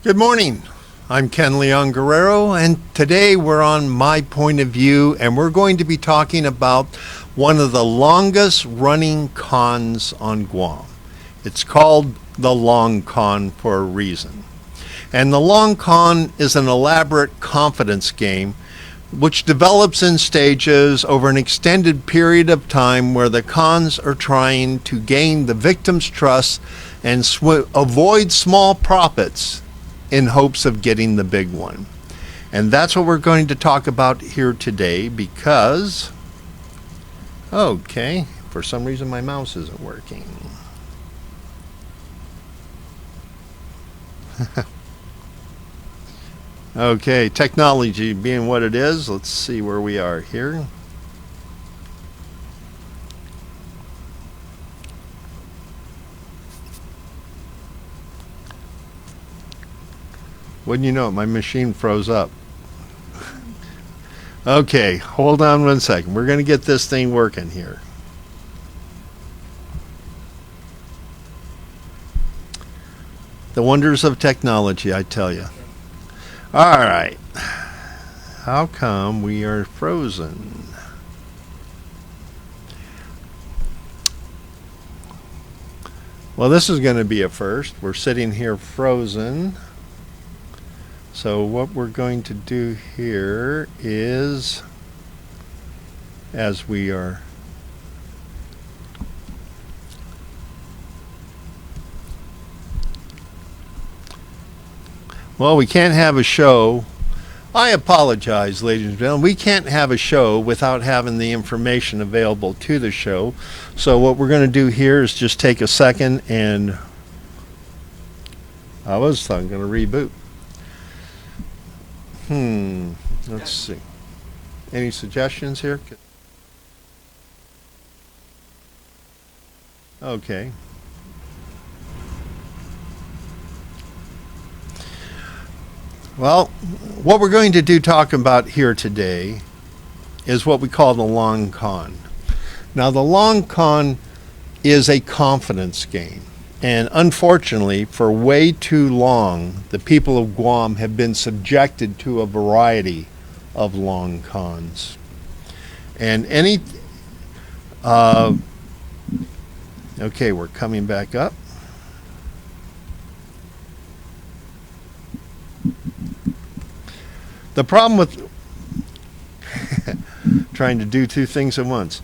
Good morning. I'm Ken Leon-Guerrero, and today we're on My Point of View, and we're going to be talking about one of the longest running cons on Guam. It's called the long con for a reason. And the long con is an elaborate confidence game which develops in stages over an extended period of time where the cons are trying to gain the victim's trust and avoid small profits in hopes of getting the big one. And that's what we're going to talk about here today because, okay, for some reason my mouse isn't working. Okay, technology being what it is, let's see where we are here. Wouldn't you know it, my machine froze up. Okay, hold on one second. We're going to get this thing working here. The wonders of technology, I tell you. All right. How come we are frozen? Well, this is going to be a first. We're sitting here frozen. So what we're going to do here is, as we are well, we can't have a show. I apologize, ladies and gentlemen. We can't have a show without having the information available to the show. So what we're going to do here is just take a second and I'm going to reboot. Let's see. Any suggestions here? Okay. Well, what we're going to talk about here today is what we call the long con. Now, the long con is a confidence game. And unfortunately, for way too long, the people of Guam have been subjected to a variety of long cons. And okay, we're coming back up. The problem with trying to do two things at once.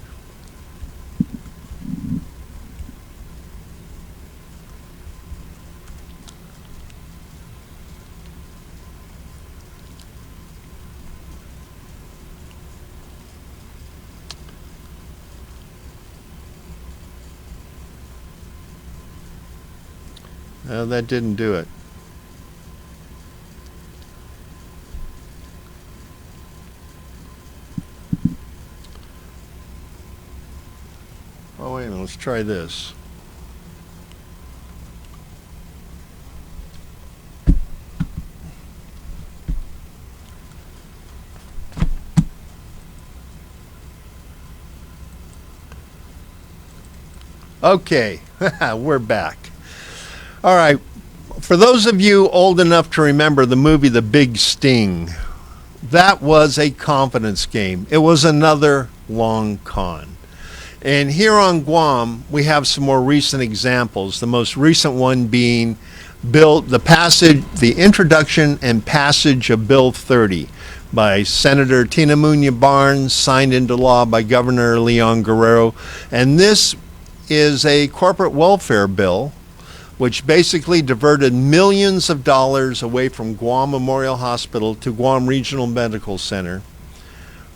That didn't do it. Oh, wait a minute, let's try this. Okay, we're back. All right, for those of you old enough to remember the movie The Big Sting, that was a confidence game. It was another long con. And here on Guam, we have some more recent examples. The most recent one being the introduction and passage of Bill 30 by Senator Tina Muñoz Barnes, signed into law by Governor Leon-Guerrero. And this is a corporate welfare bill which basically diverted millions of dollars away from Guam Memorial Hospital to Guam Regional Medical Center,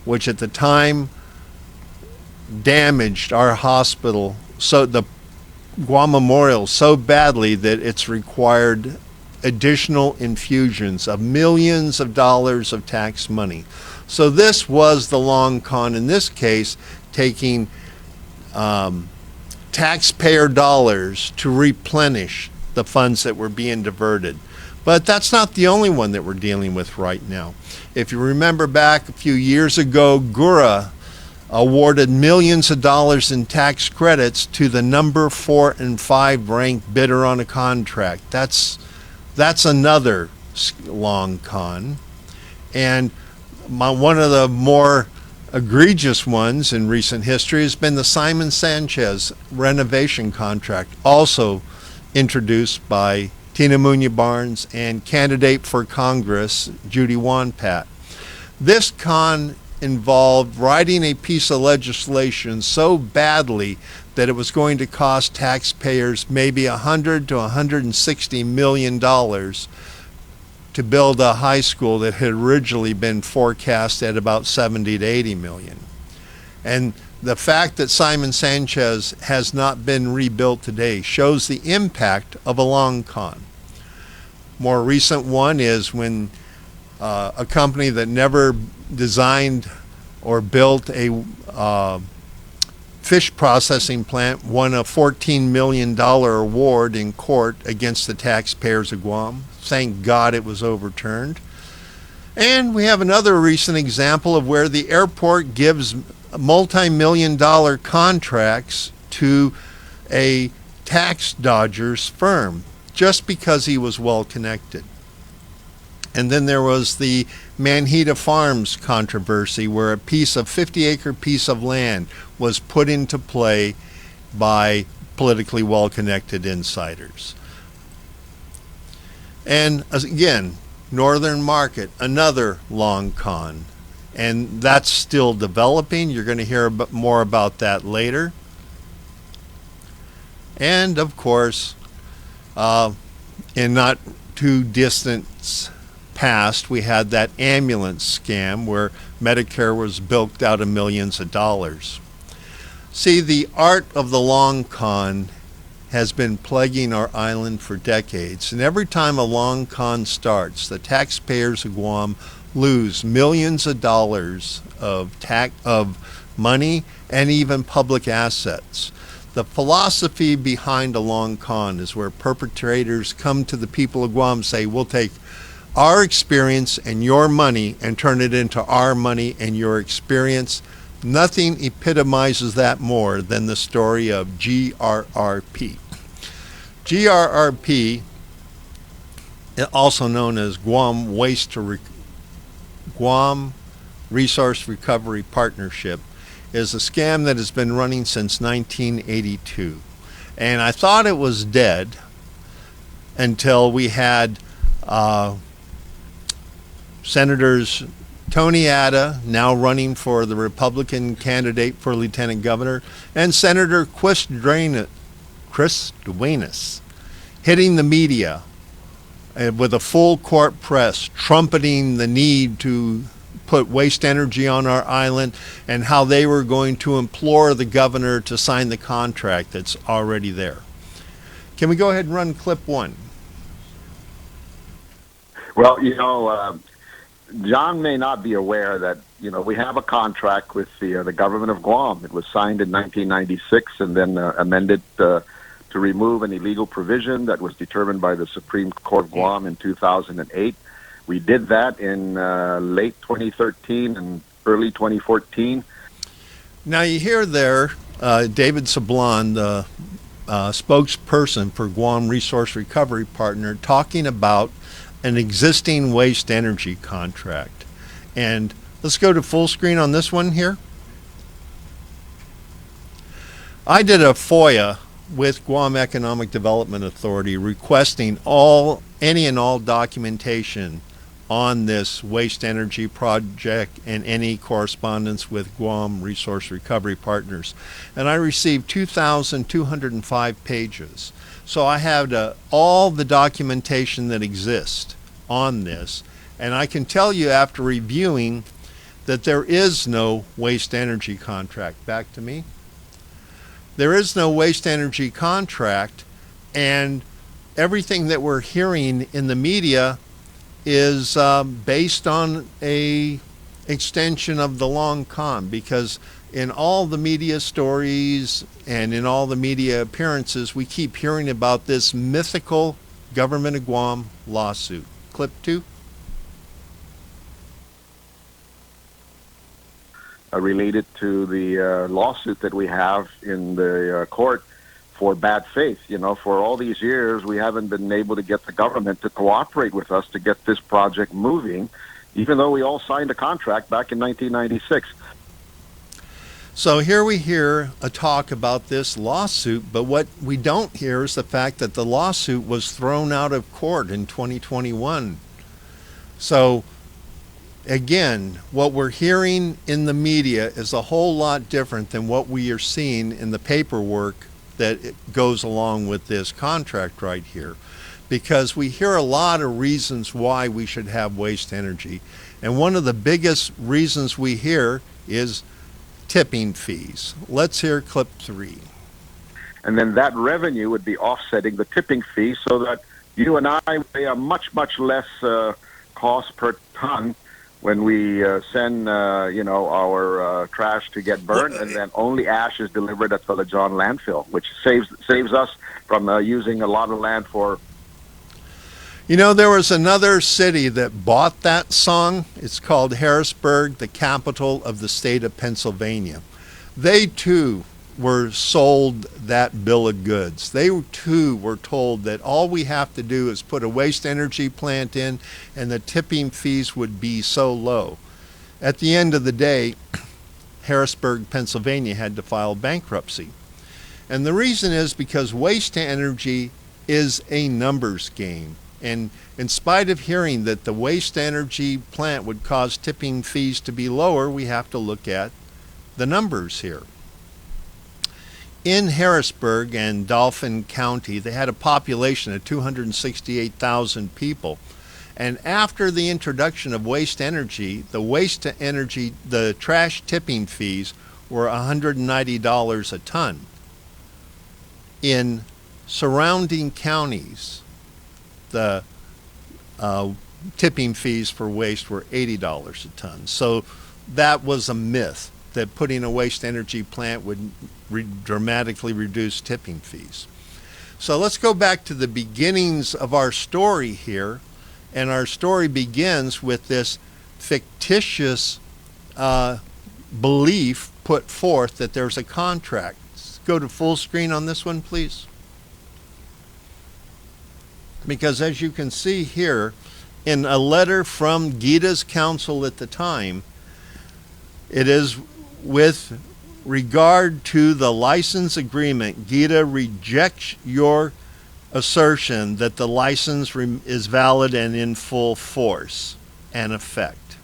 which at the time damaged our hospital, so the Guam Memorial, so badly that it's required additional infusions of millions of dollars of tax money. So this was the long con in this case, taking taxpayer dollars to replenish the funds that were being diverted. But that's not the only one that we're dealing with right now. If you remember back a few years ago, GRRP awarded millions of dollars in tax credits to the number 4 and 5 ranked bidder on a contract. That's That's another long con. And one of the more egregious ones in recent history has been the Simon Sanchez renovation contract, also introduced by Tina Muñoz Barnes and candidate for Congress Judy Wonpat. This con involved writing a piece of legislation so badly that it was going to cost taxpayers maybe $100 to $160 million to build a high school that had originally been forecast at about 70 to 80 million. And the fact that Simon Sanchez has not been rebuilt today shows the impact of a long con. More recent one is when a company that never designed or built a fish processing plant won a $14 million award in court against the taxpayers of Guam. Thank God it was overturned. And we have another recent example of where the airport gives multi-million-dollar contracts to a tax dodgers firm just because he was well connected. And then there was the Manhita Farms controversy where a 50-acre piece of land was put into play by politically well-connected insiders. And again, Northern Market, another long con. And that's still developing. You're going to hear more about that later. And of course, in not too distant past, we had that ambulance scam where Medicare was bilked out of millions of dollars. See, the art of the long con has been plaguing our island for decades, and every time a long con starts, the taxpayers of Guam lose millions of dollars of money and even public assets. The philosophy behind a long con is where perpetrators come to the people of Guam and say, we'll take our experience and your money and turn it into our money and your experience. Nothing epitomizes that more than the story of GRRP. GRRP, also known as Guam Resource Recovery Partnership, is a scam that has been running since 1982. And I thought it was dead until we had Senators Tony Atta, now running for the Republican candidate for lieutenant governor, and Senator Chris Duenas hitting the media with a full court press, trumpeting the need to put waste energy on our island and how they were going to implore the governor to sign the contract that's already there. Can we go ahead and run clip one? Well, John may not be aware that, we have a contract with the government of Guam. It was signed in 1996 and then amended to remove an illegal provision that was determined by the Supreme Court of Guam in 2008. We did that in late 2013 and early 2014. Now you hear there David Sablon, the spokesperson for Guam Resource Recovery Partner, talking about an existing waste energy contract. And let's go to full screen on this one here. I did a FOIA with Guam Economic Development Authority requesting any and all documentation on this waste energy project and any correspondence with Guam Resource Recovery Partners. And I received 2,205 pages. So I have all the documentation that exists on this, and I can tell you after reviewing that there is no waste energy contract. Back to me. There is no waste energy contract, and everything that we're hearing in the media is based on a extension of the long con, because in all the media stories and in all the media appearances, we keep hearing about this mythical Government of Guam lawsuit. Clip two. Related to the lawsuit that we have in the court for bad faith. For all these years, we haven't been able to get the government to cooperate with us to get this project moving, even though we all signed a contract back in 1996. So here we hear a talk about this lawsuit, but what we don't hear is the fact that the lawsuit was thrown out of court in 2021. So again, what we're hearing in the media is a whole lot different than what we are seeing in the paperwork that goes along with this contract right here. Because we hear a lot of reasons why we should have waste energy. And one of the biggest reasons we hear is tipping fees. Let's hear clip 3. And then that revenue would be offsetting the tipping fee so that you and I pay a much, much less cost per ton when we send, our trash to get burned, and then only ash is delivered at the Lejon landfill, which saves us from using a lot of land for. There was another city that bought that song. It's called Harrisburg, the capital of the state of Pennsylvania. They too were sold that bill of goods. They too were told that all we have to do is put a waste energy plant in and the tipping fees would be so low. At the end of the day, Harrisburg, Pennsylvania had to file bankruptcy. And the reason is because waste energy is a numbers game. And in spite of hearing that the waste energy plant would cause tipping fees to be lower, we have to look at the numbers here. In Harrisburg and Dauphin County, they had a population of 268,000 people. And after the introduction of waste energy, the trash tipping fees were $190 a ton. In surrounding counties, the tipping fees for waste were $80 a ton. So that was a myth that putting a waste energy plant would dramatically reduce tipping fees. So let's go back to the beginnings of our story here. And our story begins with this fictitious belief put forth that there's a contract. Let's go to full screen on this one, please. Because as you can see here, in a letter from Gita's counsel at the time, it is with regard to the license agreement, Gita rejects your assertion that the license is valid and in full force and effect.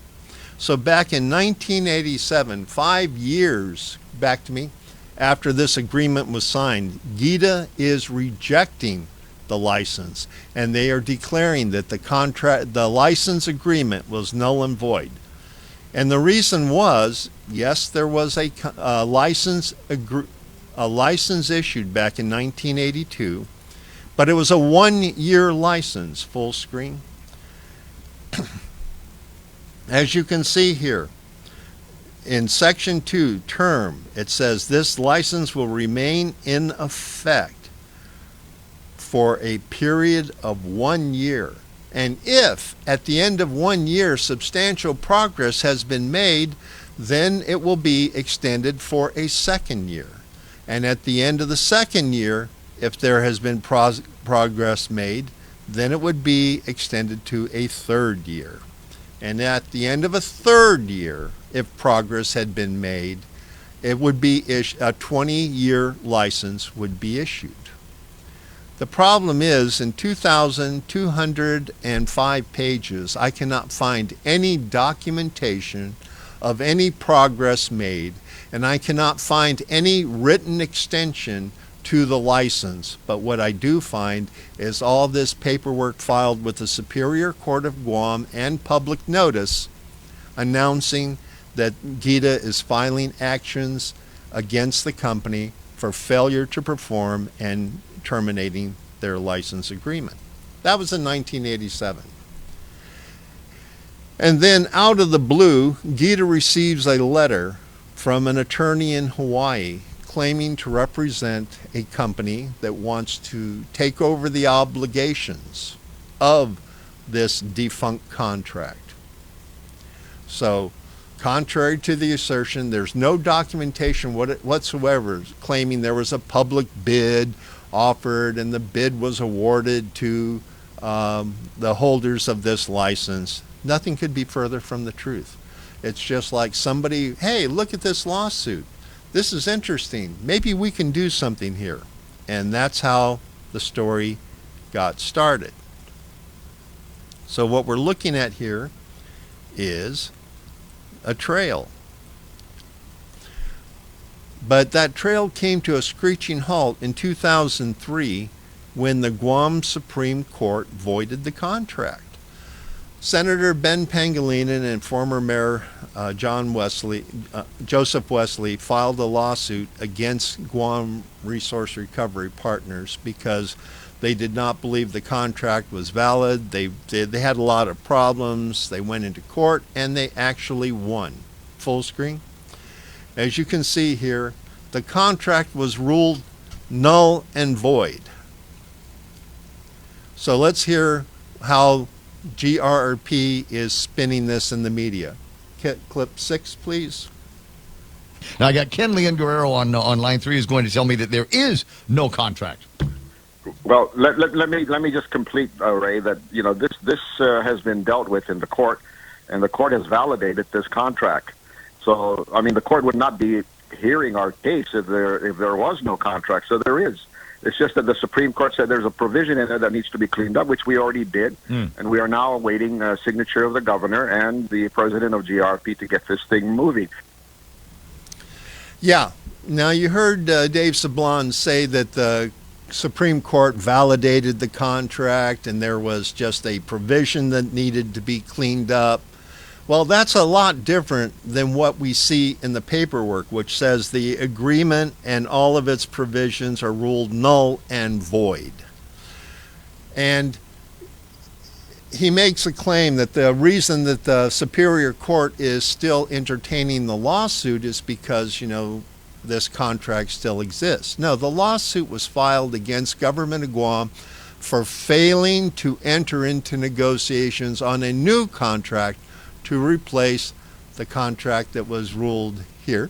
So back in 1987, 5 years back to me, after this agreement was signed, Gita is rejecting the license, and they are declaring that the license agreement was null and void. And the reason was, yes, there was a license issued back in 1982, but it was a 1-year license. Full screen. As you can see here, in Section 2, term, it says this license will remain in effect for a period of 1 year. And if at the end of 1 year substantial progress has been made, then it will be extended for a 2nd year. And at the end of the 2nd year, if there has been progress made, then it would be extended to a 3rd year. And at the end of a 3rd year, if progress had been made, it would be a 20-year license would be issued. The problem is, in 2,205 pages, I cannot find any documentation of any progress made, and I cannot find any written extension to the license. But what I do find is all this paperwork filed with the Superior Court of Guam and public notice announcing that Gita is filing actions against the company for failure to perform and terminating their license agreement. That was in 1987. And then out of the blue, Gita receives a letter from an attorney in Hawaii claiming to represent a company that wants to take over the obligations of this defunct contract. So, contrary to the assertion, there's no documentation whatsoever claiming there was a public bid offered and the bid was awarded to the holders of this license. Nothing could be further from the truth. It's just like somebody, hey, look at this lawsuit. This is interesting. Maybe we can do something here. And that's how the story got started. So what we're looking at here is a trail. But that trail came to a screeching halt in 2003 when the Guam Supreme Court voided the contract. Senator Ben Pangilinan and former Mayor Joseph Wesley filed a lawsuit against Guam Resource Recovery Partners because they did not believe the contract was valid. They had a lot of problems. They went into court and they actually won. Full screen. As you can see here, the contract was ruled null and void. So let's hear how GRRP is spinning this in the media. Clip 6, please. Now I got Ken Leon-Guerrero on line 3 is going to tell me that there is no contract. Well, let me just complete, Ray, that this has been dealt with in the court, and the court has validated this contract. So I mean, the court would not be hearing our case if there was no contract. So there is. It's just that the Supreme Court said there's a provision in there that needs to be cleaned up, which we already did, and we are now awaiting a signature of the governor and the president of GRP to get this thing moving. Yeah. Now you heard Dave Sablon say that the Supreme Court validated the contract and there was just a provision that needed to be cleaned up. Well, that's a lot different than what we see in the paperwork, which says the agreement and all of its provisions are ruled null and void. And he makes a claim that the reason that the Superior Court is still entertaining the lawsuit is because, this contract still exists. No, the lawsuit was filed against Government of Guam for failing to enter into negotiations on a new contract to replace the contract that was ruled here.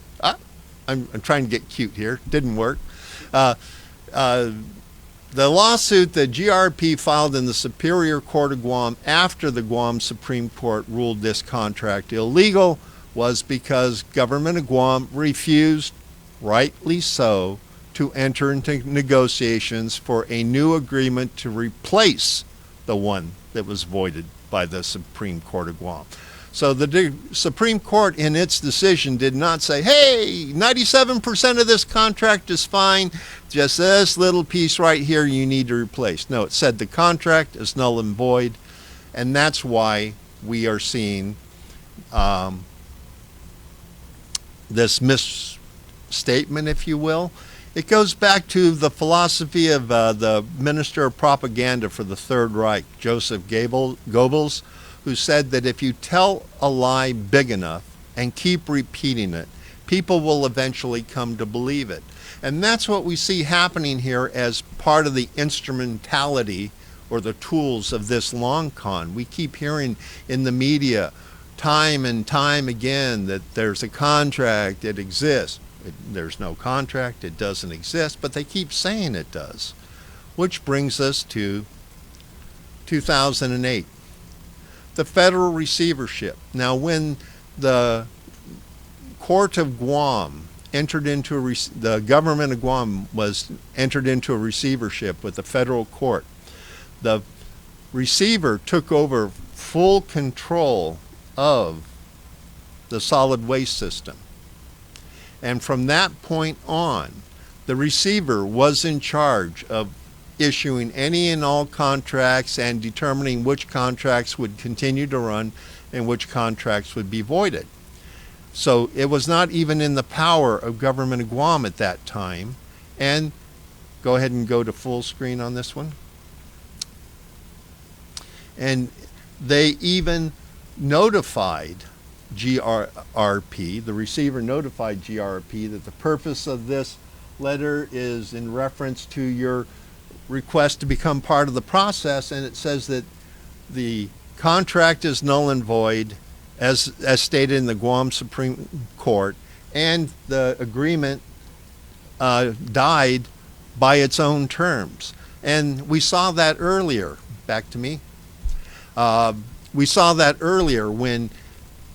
I'm trying to get cute here. Didn't work. The lawsuit that GRP filed in the Superior Court of Guam after the Guam Supreme Court ruled this contract illegal was because Government of Guam refused, rightly so, to enter into negotiations for a new agreement to replace the one that was voided by the Supreme Court of Guam. So the Supreme Court in its decision did not say, hey, 97% of this contract is fine, just this little piece right here you need to replace. No, it said the contract is null and void, and that's why we are seeing this misstatement, if you will. It goes back to the philosophy of the Minister of Propaganda for the Third Reich, Joseph Goebbels, who said that if you tell a lie big enough and keep repeating it, people will eventually come to believe it. And that's what we see happening here as part of the instrumentality or the tools of this long con. We keep hearing in the media time and time again that there's a contract, it exists. There's no contract, it doesn't exist, but they keep saying it does. Which brings us to 2008. The federal receivership. Now, when the Court of Guam entered into the government of Guam was entered into a receivership with the federal court, the receiver took over full control of the solid waste system. And from that point on, the receiver was in charge of issuing any and all contracts and determining which contracts would continue to run and which contracts would be voided. So it was not even in the power of Government of Guam at that time. And go ahead and go to full screen on this one. And they even notified GRRP, the receiver notified GRRP that the purpose of this letter is in reference to your request to become part of the process, and it says that the contract is null and void as stated in the Guam Supreme Court, and the agreement died by its own terms. And we saw that earlier. Back to me. We saw that earlier when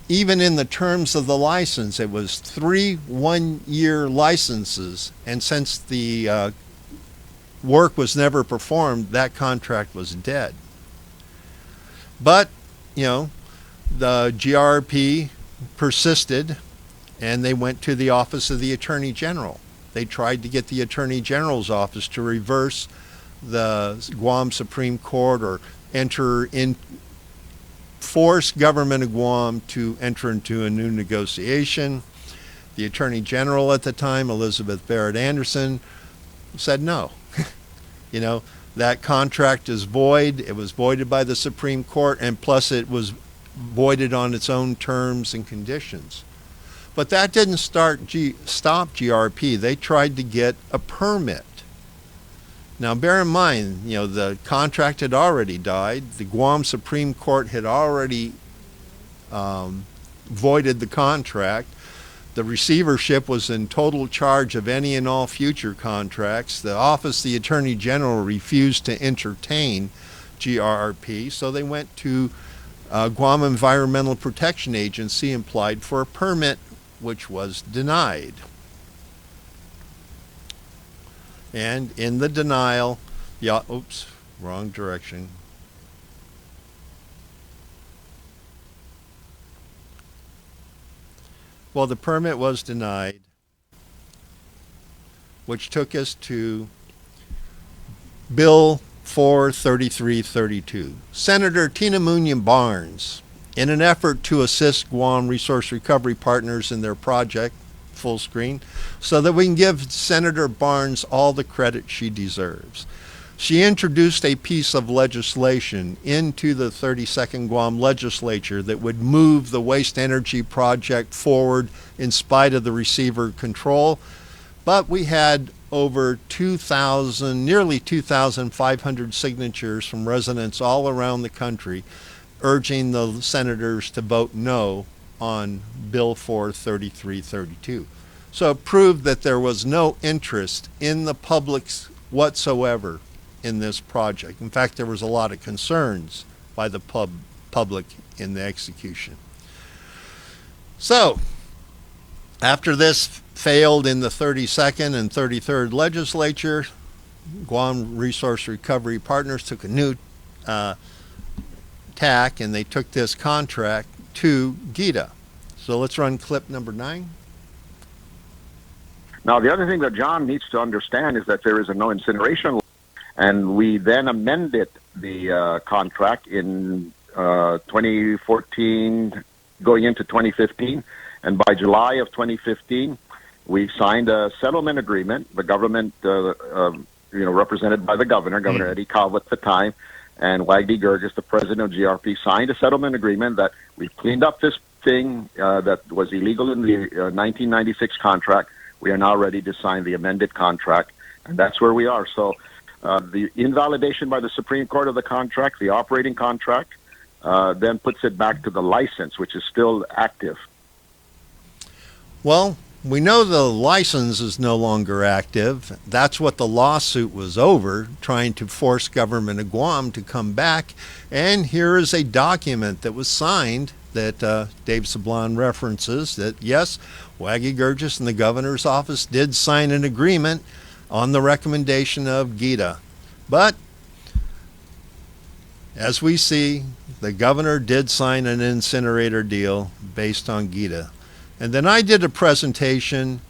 even in the terms of the license, it was 3 one-year licenses. And since the work was never performed, that contract was dead. But, you know, the GRRP persisted, and they went to the Office of the Attorney General. They tried to get the Attorney General's office to reverse the Guam Supreme Court or force government of Guam to enter into a new negotiation. The Attorney General at the time, Elizabeth Barrett Anderson, said no. You know, that contract is void. It was voided by the Supreme Court, and plus it was voided on its own terms and conditions. But that didn't stop GRP. They tried to get a permit. Now, bear in mind, you know, the contract had already died. The Guam Supreme Court had already voided the contract. The receivership was in total charge of any and all future contracts. The Office of the Attorney General refused to entertain GRRP, so they went to Guam Environmental Protection Agency and applied for a permit, which was denied. And in the denial, oops, wrong direction. Well, the permit was denied, which took us to Bill 43332. Senator Tina Munion Barnes, in an effort to assist Guam Resource Recovery Partners in their project, full screen, so that we can give Senator Barnes all the credit she deserves. She introduced a piece of legislation into the 32nd Guam legislature that would move the waste energy project forward in spite of the receiver control. But we had over 2,000, nearly 2,500 signatures from residents all around the country urging the senators to vote no on Bill 43332. So it proved that there was no interest in the public whatsoever in this project. In fact, there was a lot of concerns by the public in the execution. So, after this failed in the 32nd and 33rd legislature, Guam Resource Recovery Partners took a new tack, and they took this contract to GITA. So let's run clip number 9. Now, the other thing that John needs to understand is that there is a no incineration law, and we then amended the contract in 2014 going into 2015, and by July of 2015, we signed a settlement agreement. The government, represented by the Governor Eddie Calvo at the time, and Wagdy Gurgis, the president of GRP, signed a settlement agreement that we cleaned up this thing that was illegal in the 1996 contract. We are now ready to sign the amended contract, and that's where we are. So the invalidation by the Supreme Court of the contract, the operating contract, then puts it back to the license, which is still active. Well, we know the license is no longer active. That's what the lawsuit was over, trying to force government of Guam to come back. And here is a document that was signed that Dave Sablon references that, yes, Waggy Gurgis and the governor's office did sign an agreement on the recommendation of GITA. But as we see, the governor did sign an incinerator deal based on GITA. And then I did a presentation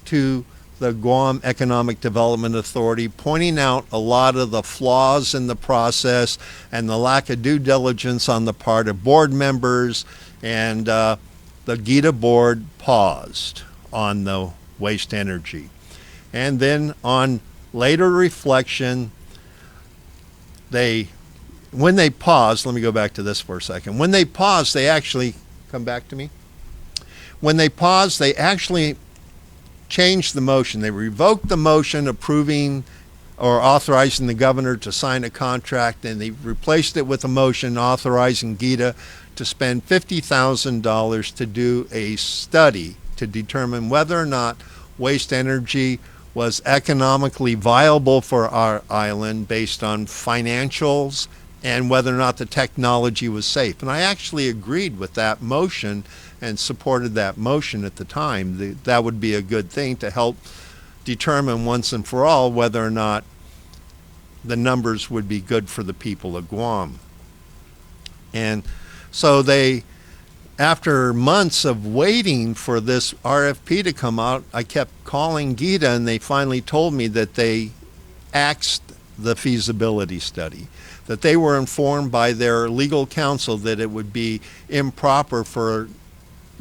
to the Guam Economic Development Authority pointing out a lot of the flaws in the process and the lack of due diligence on the part of board members, and the GITA board paused on the waste energy. And then on later reflection, when they paused, let me go back to this for a second. When they paused, they actually, come back to me. When they paused, they actually changed the motion. They revoked the motion approving or authorizing the governor to sign a contract, and they replaced it with a motion authorizing GITA to spend $50,000 to do a study to determine whether or not waste energy was economically viable for our island based on financials and whether or not the technology was safe. And I actually agreed with that motion and supported that motion at the time. That would be a good thing to help determine once and for all whether or not the numbers would be good for the people of Guam. And so after months of waiting for this RFP to come out, I kept calling GITA, and they finally told me that they axed the feasibility study, that they were informed by their legal counsel that it would be improper for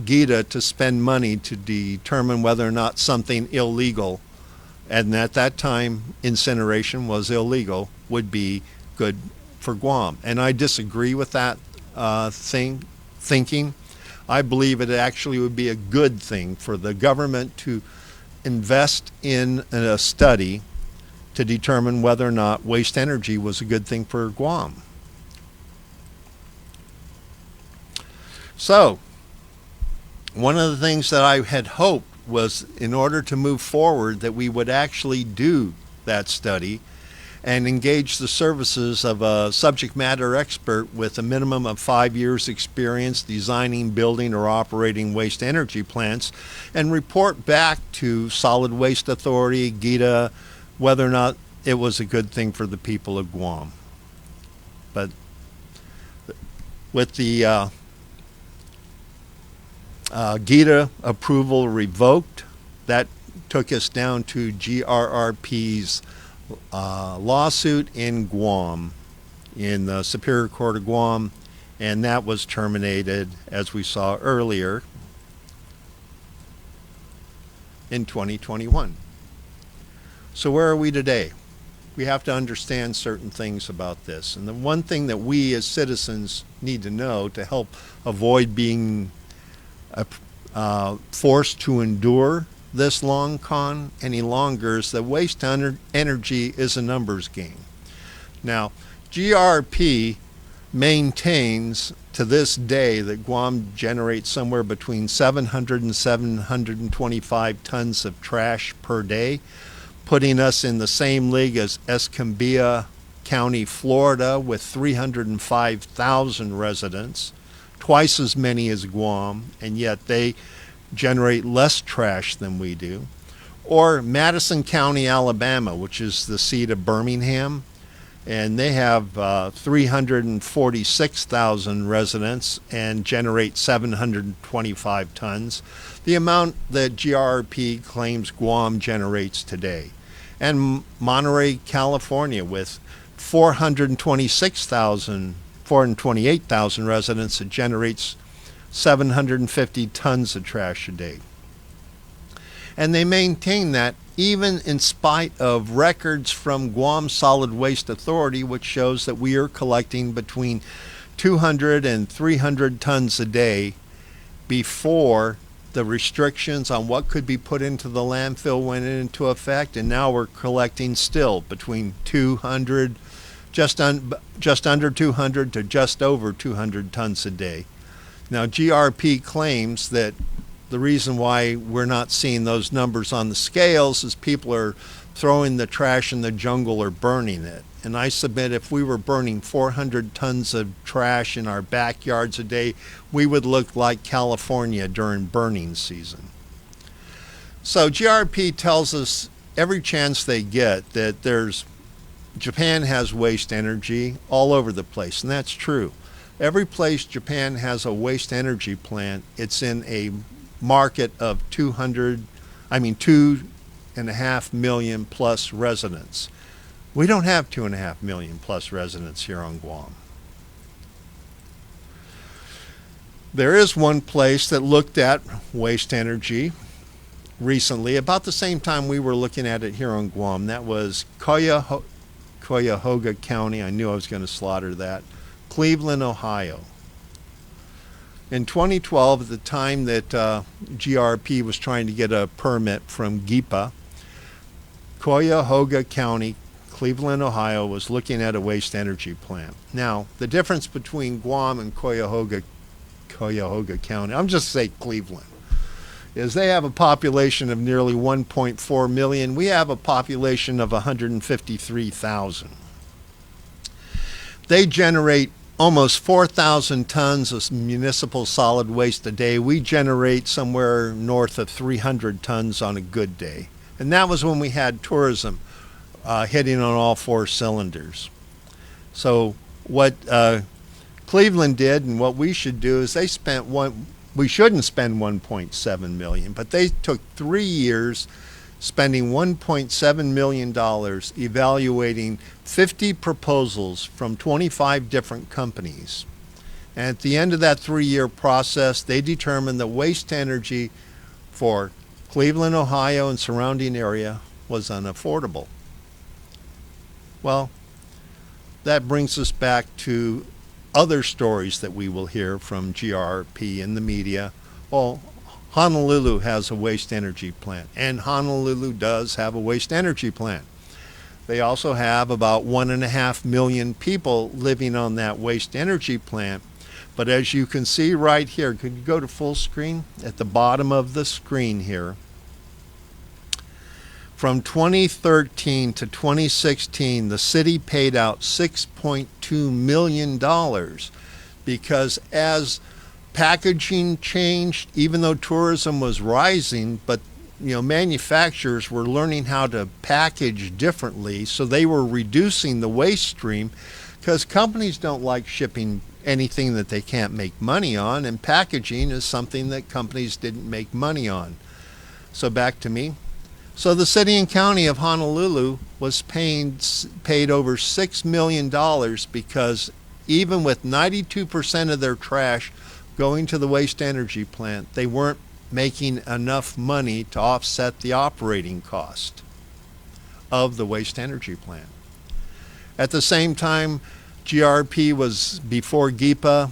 GITA to spend money to determine whether or not something illegal, and at that time incineration was illegal, would be good for Guam. And I disagree with that thinking. I believe it actually would be a good thing for the government to invest in a study to determine whether or not waste energy was a good thing for Guam. So, one of the things that I had hoped was, in order to move forward, that we would actually do that study and engage the services of a subject matter expert with a minimum of 5 years experience designing, building, or operating waste energy plants, and report back to Solid Waste Authority, GITA, whether or not it was a good thing for the people of Guam. But with the GITA approval revoked, that took us down to GRRP's lawsuit in Guam, in the Superior Court of Guam, and that was terminated, as we saw earlier, in 2021. So where are we today? We have to understand certain things about this. And the one thing that we as citizens need to know to help avoid being forced to endure this long con any longer is that waste energy is a numbers game. Now, GRP maintains to this day that Guam generates somewhere between 700 and 725 tons of trash per day, putting us in the same league as Escambia County, Florida, with 305,000 residents, twice as many as Guam, and yet they generate less trash than we do. Or Madison County, Alabama, which is the seat of Birmingham, and they have 346,000 residents and generate 725 tons, the amount that GRP claims Guam generates today. And Monterey, California, with 428,000 residents, it generates 750 tons of trash a day. And they maintain that even in spite of records from Guam Solid Waste Authority, which shows that we are collecting between 200 and 300 tons a day before the restrictions on what could be put into the landfill went into effect, and now we're collecting still between 200, just under 200 to just over 200 tons a day. Now, GRP claims that the reason why we're not seeing those numbers on the scales is people are throwing the trash in the jungle or burning it. And I submit if we were burning 400 tons of trash in our backyards a day, we would look like California during burning season. So GRP tells us every chance they get that Japan has waste energy all over the place, and that's true. Every place Japan has a waste energy plant, it's in a market of 2.5 million plus residents. We don't have 2.5 million plus residents here on Guam. There is one place that looked at waste energy recently, about the same time we were looking at it here on Guam. That was Cuyahoga County. I knew I was going to slaughter that. Cleveland, Ohio. In 2012, at the time that GRP was trying to get a permit from GIPA, Cuyahoga County, Cleveland, Ohio, was looking at a waste energy plant. Now, the difference between Guam and Cuyahoga County, I'm just say Cleveland, is they have a population of nearly 1.4 million. We have a population of 153,000. They generate almost 4,000 tons of municipal solid waste a day. We generate somewhere north of 300 tons on a good day. And that was when we had tourism hitting on all four cylinders. So what Cleveland did and what we should do is we shouldn't spend 1.7 million, but they took 3 years spending $1.7 million evaluating 50 proposals from 25 different companies. And at the end of that 3-year process, they determined that waste energy for Cleveland, Ohio, and surrounding area was unaffordable. Well, that brings us back to other stories that we will hear from GRRP in the media. Well, Honolulu has a waste energy plant, and Honolulu does have a waste energy plant. They also have about 1.5 million people living on that waste energy plant. But as you can see right here, could you go to full screen? At the bottom of the screen here, from 2013 to 2016, the city paid out $6.2 million because as packaging changed, even though tourism was rising, but manufacturers were learning how to package differently, so they were reducing the waste stream because companies don't like shipping anything that they can't make money on, and packaging is something that companies didn't make money on. So back to me. So the city and county of Honolulu was paid over $6 million because even with 92% of their trash going to the waste energy plant, they weren't making enough money to offset the operating cost of the waste energy plant. At the same time, GRP was before GIPA.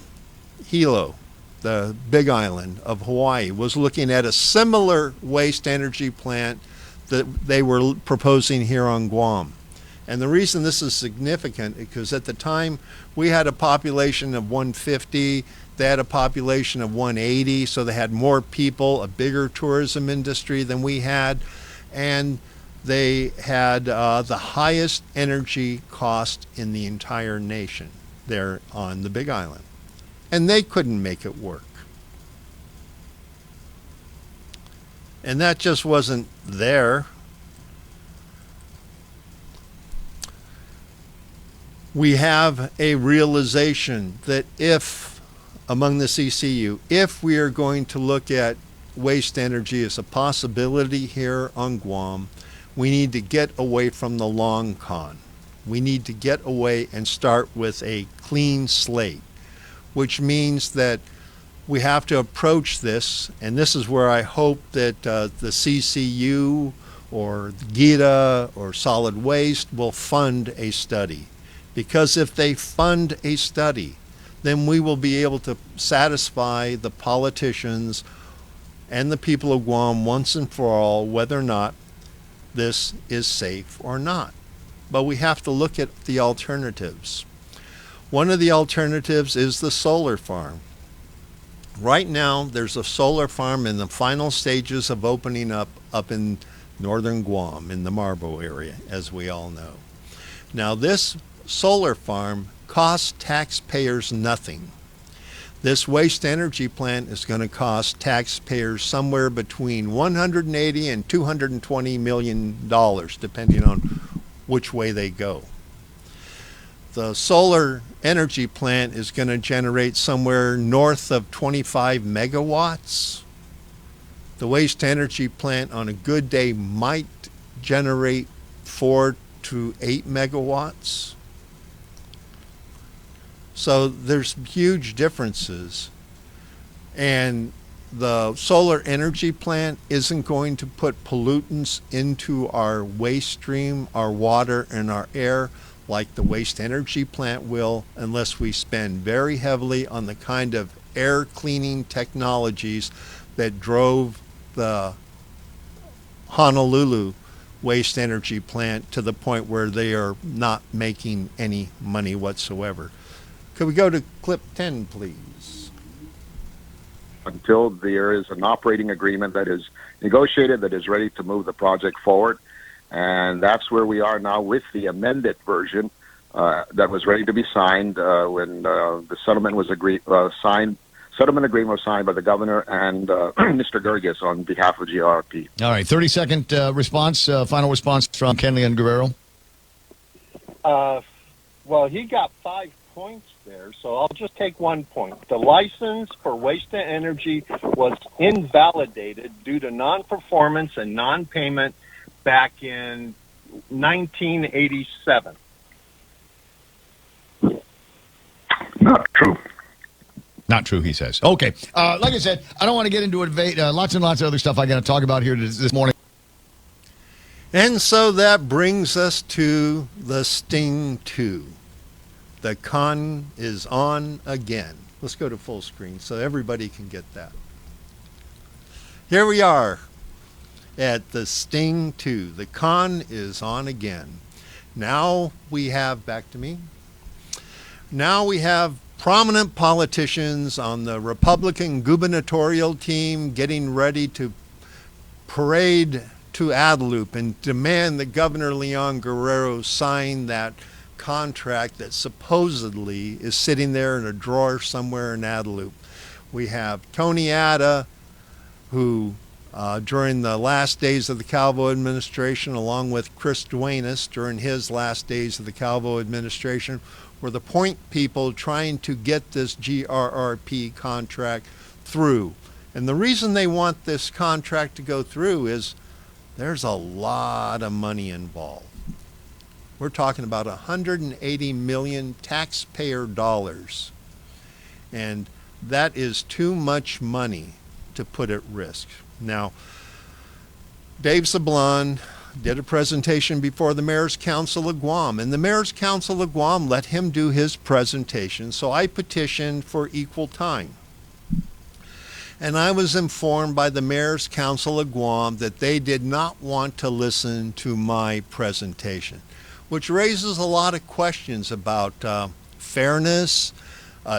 Hilo, the Big Island of Hawaii, was looking at a similar waste energy plant that they were proposing here on Guam. And the reason this is significant is because at the time we had a population of 150, they had a population of 180, so they had more people, a bigger tourism industry than we had, and they had the highest energy cost in the entire nation there on the Big Island. And they couldn't make it work. And that just wasn't there. We have a realization that among the CCU, if we are going to look at waste energy as a possibility here on Guam, we need to get away from the long con. We need to get away and start with a clean slate, which means that we have to approach this, and this is where I hope that the CCU or GITA or solid waste will fund a study. Because if they fund a study, then we will be able to satisfy the politicians and the people of Guam once and for all whether or not this is safe or not. But we have to look at the alternatives. One of the alternatives is the solar farm. Right now, there's a solar farm in the final stages of opening up in northern Guam, in the Marbo area, as we all know. Now, this solar farm costs taxpayers nothing. This waste energy plant is going to cost taxpayers somewhere between $180 and $220 million, depending on which way they go. The solar energy plant is going to generate somewhere north of 25 megawatts. The waste energy plant on a good day might generate 4 to 8 megawatts. So there's huge differences. And the solar energy plant isn't going to put pollutants into our waste stream, our water, and our air like the waste energy plant will, unless we spend very heavily on the kind of air cleaning technologies that drove the Honolulu waste energy plant to the point where they are not making any money whatsoever. Could we go to clip 10, please? until there is an operating agreement that is negotiated, that is ready to move the project forward. And that's where we are now with the amended version that was ready to be signed when the settlement was signed. Settlement agreement was signed by the governor and Mr. Gerges on behalf of GRRP. All right, 30-second response, final response from Ken Leon-Guerrero. Well, he got 5 points there, so I'll just take 1 point. The license for waste to energy was invalidated due to non-performance and non-payment back in 1987. Not true. Not true, he says. Okay. Like I said, I don't want to get into a debate. Lots and lots of other stuff I got to talk about here this morning. And so that brings us to the Sting 2. The con is on again. Let's go to full screen so everybody can get that. Here we are at the Sting 2. The con is on again. Now we have, back to me. Now we have prominent politicians on the Republican gubernatorial team getting ready to parade to Adelup and demand that Governor Leon-Guerrero sign that contract that supposedly is sitting there in a drawer somewhere in Adelup. We have Tony Atta, who during the last days of the Calvo administration, along with Chris Duenas during his last days of the Calvo administration, were the point people trying to get this GRRP contract through. And the reason they want this contract to go through is there's a lot of money involved. We're talking about 180 million taxpayer dollars. And that is too much money to put at risk. Now, Dave Sablon did a presentation before the Mayor's Council of Guam, and the Mayor's Council of Guam let him do his presentation, so I petitioned for equal time. And I was informed by the Mayor's Council of Guam that they did not want to listen to my presentation, which raises a lot of questions about fairness,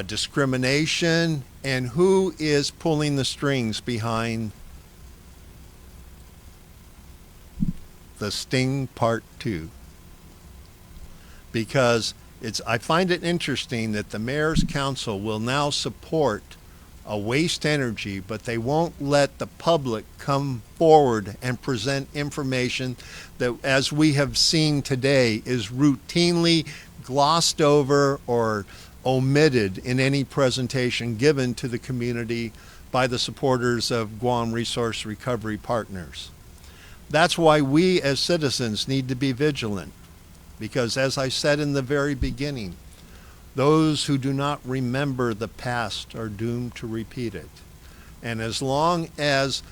discrimination, and who is pulling the strings behind the Sting Part 2. Because I find it interesting that the Mayor's Council will now support a waste energy, but they won't let the public come forward and present information that, as we have seen today, is routinely glossed over or omitted in any presentation given to the community by the supporters of Guam Resource Recovery Partners. That's why we as citizens need to be vigilant, because as I said in the very beginning, those who do not remember the past are doomed to repeat it. And as long as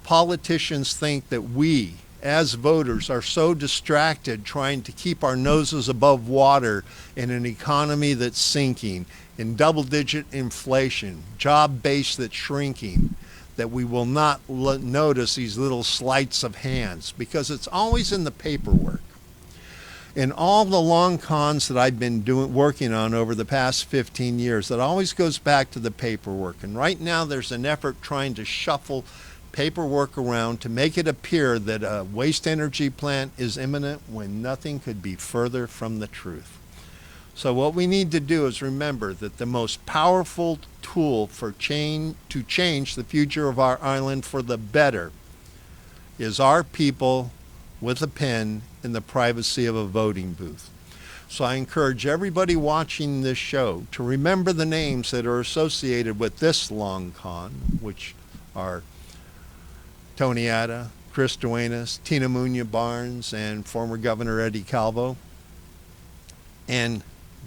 politicians think that we, as voters, are so distracted trying to keep our noses above water in an economy that's sinking, in double-digit inflation, job base that's shrinking, that we will not notice these little sleights of hands, because it's always in the paperwork. In all the long cons that I've been working on over the past 15 years, that always goes back to the paperwork. And right now there's an effort trying to shuffle paperwork around to make it appear that a waste energy plant is imminent when nothing could be further from the truth. So what we need to do is remember that the most powerful tool to change the future of our island for the better is our people with a pen in the privacy of a voting booth. So I encourage everybody watching this show to remember the names that are associated with this long con, which are Tony Atta, Chris Duenas, Tina Muñoz Barnes, and former Governor Eddie Calvo. And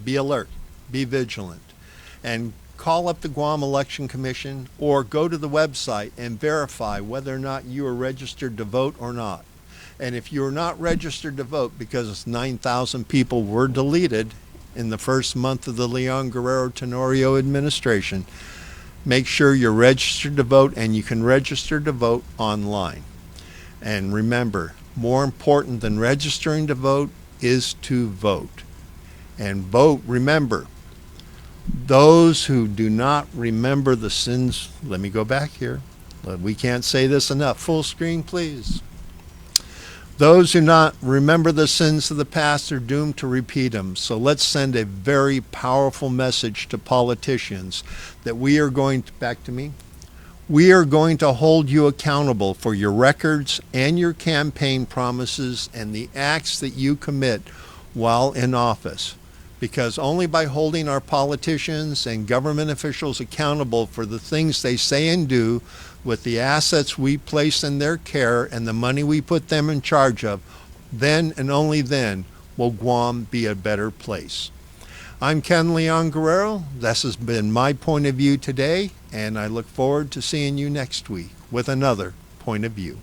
be alert, be vigilant, and call up the Guam Election Commission or go to the website and verify whether or not you are registered to vote or not. And if you're not registered to vote because 9,000 people were deleted in the first month of the Leon-Guerrero Tenorio administration, make sure you're registered to vote, and you can register to vote online. And remember, more important than registering to vote is to vote. And vote, remember, Those who do not remember the sins, let me go back here. We can't say this enough. Full screen, please. Those who not remember the sins of the past are doomed to repeat them. So let's send a very powerful message to politicians that we are going to, back to me, we are going to hold you accountable for your records and your campaign promises and the acts that you commit while in office. Because only by holding our politicians and government officials accountable for the things they say and do with the assets we place in their care and the money we put them in charge of, then and only then will Guam be a better place. I'm Ken Leon-Guerrero. This has been my point of view today, and I look forward to seeing you next week with another point of view.